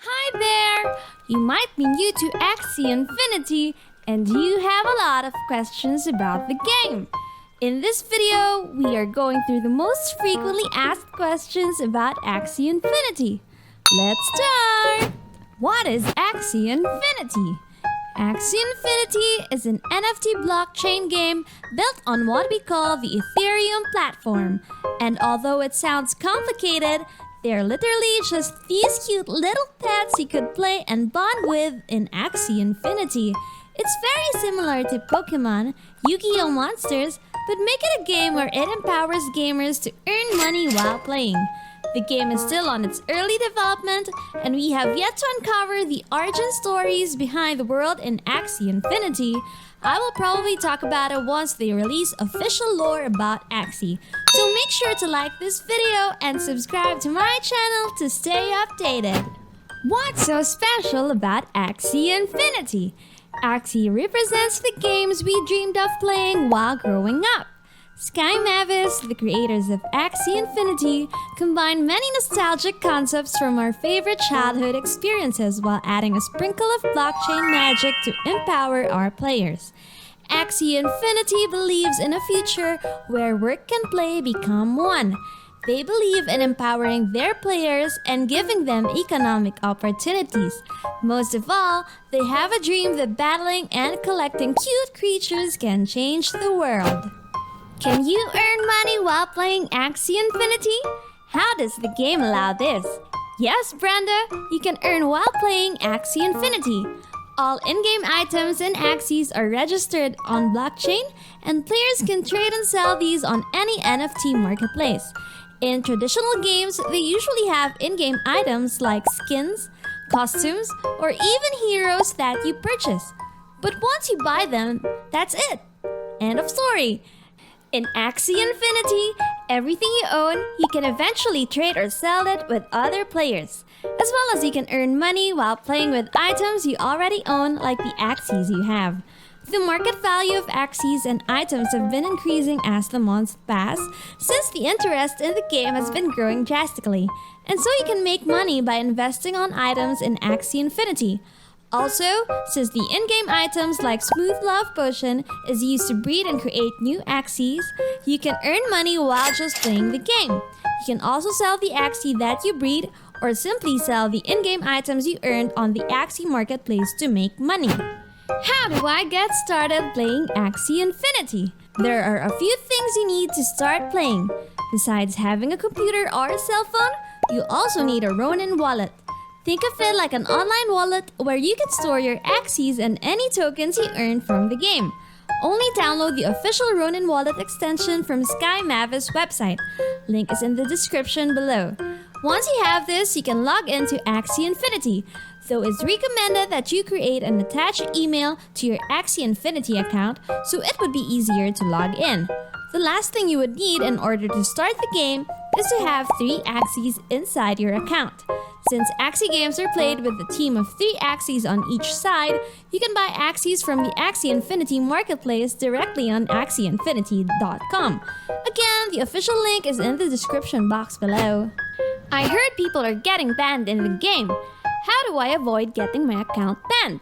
Hi there! You might be new to Axie Infinity and you have a lot of questions about the game. In this video, we are going through the most frequently asked questions about Axie Infinity. Let's start! What is Axie Infinity? Axie Infinity is an NFT blockchain game built on what we call the Ethereum platform. And although it sounds complicated, they're literally just these cute little pets you could play and bond with in Axie Infinity. It's very similar to Pokemon, Yu-Gi-Oh! Monsters, but make it a game where it empowers gamers to earn money while playing. The game is still on its early development, and we have yet to uncover the origin stories behind the world in Axie Infinity. I will probably talk about it once they release official lore about Axie. So make sure to like this video and subscribe to my channel to stay updated. What's so special about Axie Infinity? Axie represents the games we dreamed of playing while growing up. Sky Mavis, the creators of Axie Infinity, combine many nostalgic concepts from our favorite childhood experiences while adding a sprinkle of blockchain magic to empower our players. Axie Infinity believes in a future where work and play become one. They believe in empowering their players and giving them economic opportunities. Most of all, they have a dream that battling and collecting cute creatures can change the world. Can you earn money while playing Axie Infinity? How does the game allow this? Yes, Brenda, you can earn while playing Axie Infinity. All in-game items and Axies are registered on blockchain, and players can trade and sell these on any NFT marketplace. In traditional games, they usually have in-game items like skins, costumes, or even heroes that you purchase. But once you buy them, that's it. End of story. In Axie Infinity, everything you own, you can eventually trade or sell it with other players. As well as you can earn money while playing with items you already own, like the Axies you have. The market value of Axies and items have been increasing as the months pass, since the interest in the game has been growing drastically. And so you can make money by investing on items in Axie Infinity. Also, since the in-game items like Smooth Love Potion is used to breed and create new Axies, you can earn money while just playing the game. You can also sell the Axie that you breed, or simply sell the in-game items you earned on the Axie marketplace to make money. How do I get started playing Axie Infinity? There are a few things you need to start playing. Besides having a computer or a cell phone, you also need a Ronin wallet. Think of it like an online wallet where you can store your Axies and any tokens you earn from the game. Only download the official Ronin wallet extension from Sky Mavis website. Link is in the description below. Once you have this, you can log into Axie Infinity, though it's recommended that you create an attached email to your Axie Infinity account so it would be easier to log in. The last thing you would need in order to start the game is to have 3 Axies inside your account. Since Axie games are played with a team of 3 Axies on each side, you can buy Axies from the Axie Infinity marketplace directly on axieinfinity.com. Again, the official link is in the description box below. I heard people are getting banned in the game. How do I avoid getting my account banned?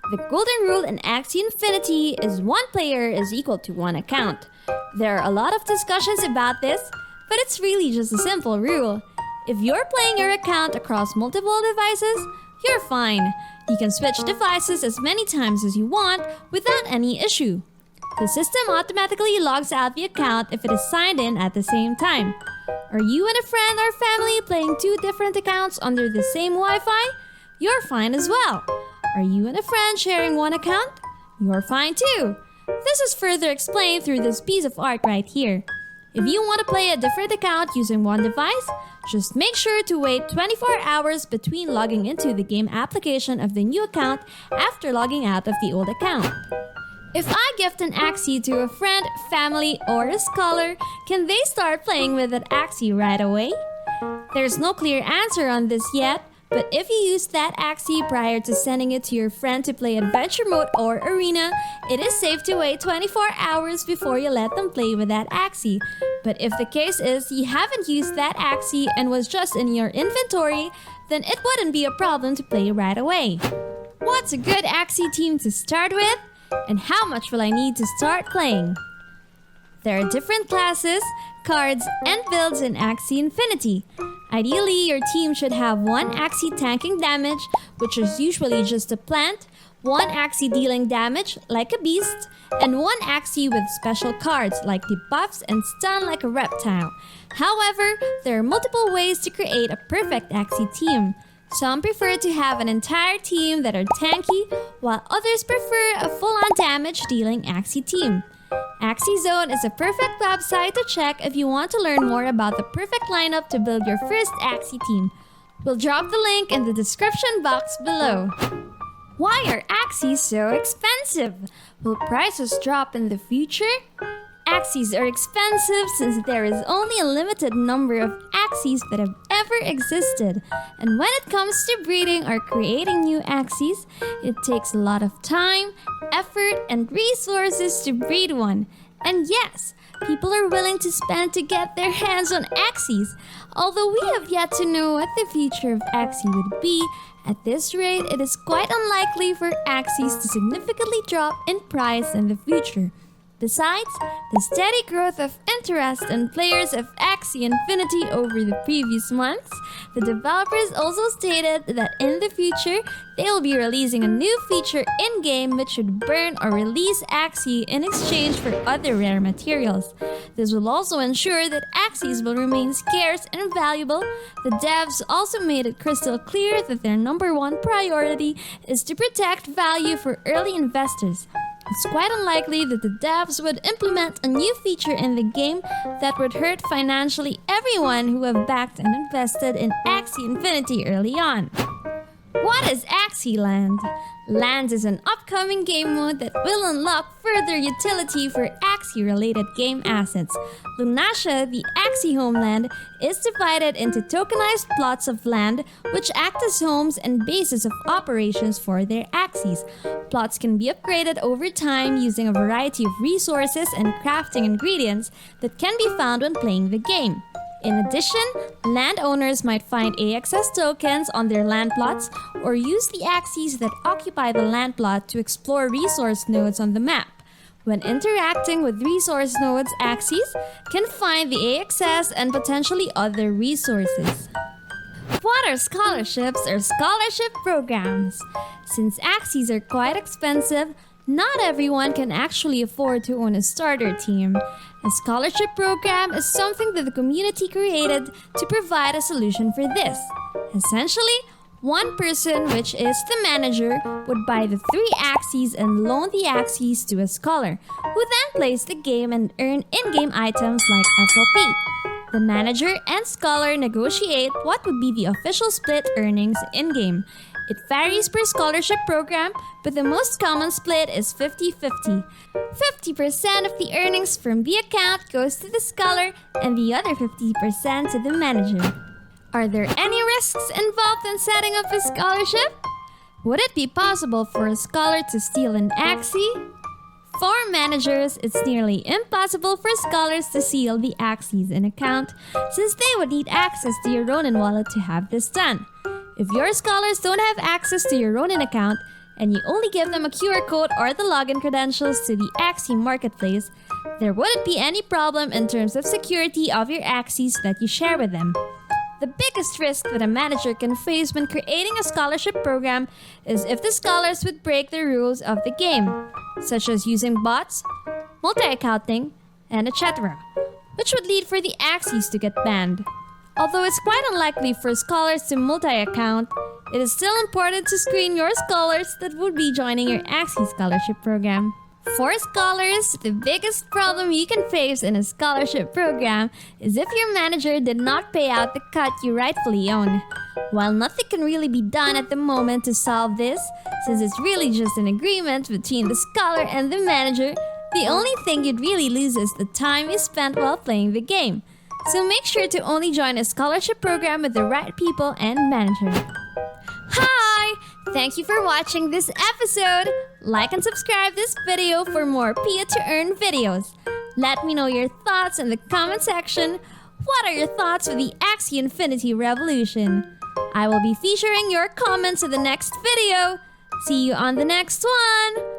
The golden rule in Axie Infinity is 1 player is equal to 1 account. There are a lot of discussions about this, but it's really just a simple rule. If you're playing your account across multiple devices, you're fine. You can switch devices as many times as you want without any issue. The system automatically logs out the account if it is signed in at the same time. Are you and a friend or family playing 2 different accounts under the same Wi-Fi? You're fine as well. Are you and a friend sharing 1 account? You're fine too. This is further explained through this piece of art right here. If you want to play a different account using 1 device, just make sure to wait 24 hours between logging into the game application of the new account after logging out of the old account. If I gift an Axie to a friend, family, or a scholar, can they start playing with that Axie right away? There's no clear answer on this yet, but if you use that Axie prior to sending it to your friend to play Adventure Mode or Arena, it is safe to wait 24 hours before you let them play with that Axie. But if the case is you haven't used that Axie and was just in your inventory, then it wouldn't be a problem to play right away. What's a good Axie team to start with? And how much will I need to start playing? There are different classes, cards, and builds in Axie Infinity. Ideally, your team should have one Axie tanking damage, which is usually just a plant, one Axie dealing damage, like a beast, and one Axie with special cards, like debuffs and stun like a reptile. However, there are multiple ways to create a perfect Axie team. Some prefer to have an entire team that are tanky, while others prefer a full-on damage-dealing Axie team. Axie Zone is a perfect website to check if you want to learn more about the perfect lineup to build your first Axie team. We'll drop the link in the description box below. Why are Axies so expensive? Will prices drop in the future? Axies are expensive since there is only a limited number of Axies that have ever existed. And when it comes to breeding or creating new Axies, it takes a lot of time, effort, and resources to breed one. And yes, people are willing to spend to get their hands on Axies. Although we have yet to know what the future of Axie would be, at this rate, it is quite unlikely for Axies to significantly drop in price in the future. Besides, the steady growth of interest in players of Axie Infinity over the previous months, the developers also stated that in the future, they will be releasing a new feature in-game which should burn or release Axie in exchange for other rare materials. This will also ensure that Axies will remain scarce and valuable. The devs also made it crystal clear that their number one priority is to protect value for early investors. It's quite unlikely that the devs would implement a new feature in the game that would hurt financially everyone who have backed and invested in Axie Infinity early on. What is Axie Land? Land is an upcoming game mode that will unlock further utility for Axie-related game assets. Lunatia, the Axie homeland, is divided into tokenized plots of land which act as homes and bases of operations for their Axies. Plots can be upgraded over time using a variety of resources and crafting ingredients that can be found when playing the game. In addition, landowners might find AXS tokens on their land plots or use the Axies that occupy the land plot to explore resource nodes on the map. When interacting with resource nodes, Axies can find the AXS and potentially other resources. What are scholarships or scholarship programs? Since Axies are quite expensive, not everyone can actually afford to own a starter team. A scholarship program is something that the community created to provide a solution for this. Essentially, one person, which is the manager, would buy the 3 Axies and loan the Axies to a scholar, who then plays the game and earn in-game items like SLP. The manager and scholar negotiate what would be the official split earnings in-game. It varies per scholarship program, but the most common split is 50-50. 50% of the earnings from the account goes to the scholar and the other 50% to the manager. Are there any risks involved in setting up a scholarship? Would it be possible for a scholar to steal an Axie? For managers, it's nearly impossible for scholars to seal the Axies in account, since they would need access to your Ronin wallet to have this done. If your scholars don't have access to your Ronin account, and you only give them a QR code or the login credentials to the Axie marketplace, there wouldn't be any problem in terms of security of your Axies that you share with them. The biggest risk that a manager can face when creating a scholarship program is if the scholars would break the rules of the game, such as using bots, multi-accounting, and etc., which would lead for the Axies to get banned. Although it's quite unlikely for scholars to multi-account, it is still important to screen your scholars that would be joining your Axie scholarship program. For scholars, the biggest problem you can face in a scholarship program is if your manager did not pay out the cut you rightfully own. While nothing can really be done at the moment to solve this, since it's really just an agreement between the scholar and the manager, the only thing you'd really lose is the time you spent while playing the game. So make sure to only join a scholarship program with the right people and manager. Hi! Thank you for watching this episode. Like and subscribe this video for more Pia to Earn videos. Let me know your thoughts in the comment section. What are your thoughts for the Axie Infinity revolution? I will be featuring your comments in the next video. See you on the next one.